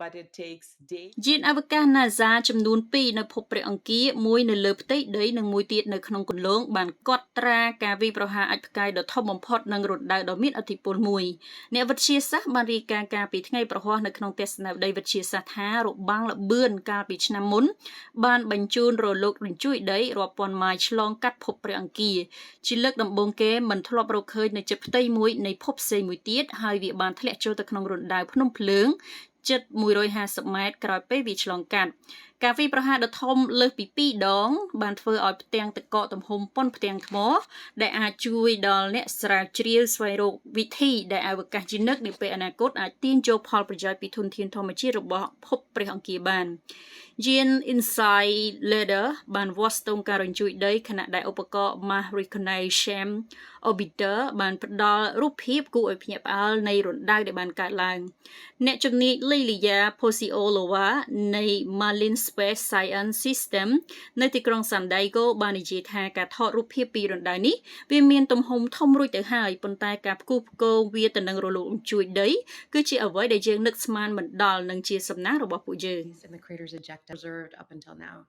but it takes days យានអវកាស NASA ចំនួន2នៅភពព្រះអង្គារមួយនៅលើផ្ទៃដីនិងមួយទៀតនៅក្នុងគន្លងបានកត់ត្រាការវាយប្រហារអាចផ្កាយដ៏ធំបំផុតនិងរណ្ដៅដ៏មានឥទ្ធិពលមួយអ្នកវិទ្យាសាស្ត្របានរាយការណ៍ការពីថ្ងៃប្រហ័សនៅក្នុងទស្សនវិស័យវិទ្យាសាស្ត្រថារបាំងល្បឿនកាលពីឆ្នាំមុនបានបញ្ជូនរលករញ្ជួយដីរាប់ពាន់ម៉ាយឆ្លងកាត់ភពព្រះអង្គារជាលើកដំបូងគេមិនធ្លាប់រកឃើញនៅជិតផ្ទៃមួយនៃភពផ្សេងមួយទៀតហើយវាបានធ្លាក់ចូលទៅក្នុងរណ្ដៅភ្នំភ្លើងជិត150ម៉ែត្រក្រោយពេលវាឆ្លងកាត់ការវាយប្រហារដ៏ធំលើសពី2ដងបានធ្វើឲ្យផ្ទាំងទឹកកកទំហំប៉ុនផ្ទាំងថ្មដែលអាចជួយដល់អ្នកស្រាវជ្រាវស្វែងរកវិធីដែលអវកាសជានិកនាពេលអនាគតអាចទាញយកផលប្រយោជន៍ពីធនធានធម្មជាតិរបស់ភពព្រះអង្គារបានយាន Insight Leader បានវាស់ស្ទង់ការរញ្ជួយដីខណៈដែលឧបករណ៍ Mass Recognition Orbiter បានផ្ដល់រូបភាពគួរឲ្យភ្ញាក់ផ្អើលនៃរណ្ដៅដែលបានកើតឡើងអ្នកជំនាញ Lilia Posiolova នៃ Marlin Space Science System នៅទីក្រុង San Diego បាននិយាយថាការថតរូបភាពពីរណ្ដៅនេះវាមានទំហំធំរួចទៅហើយប៉ុន្តែការផ្គូផ្គងវាទៅនឹងរលករញ្ជួយដីគឺជាអ្វីដែលយើងនឹកស្មានមិនដល់នឹងជាសំណាងរបស់ពួកយើង and the craters ejected observed up until now.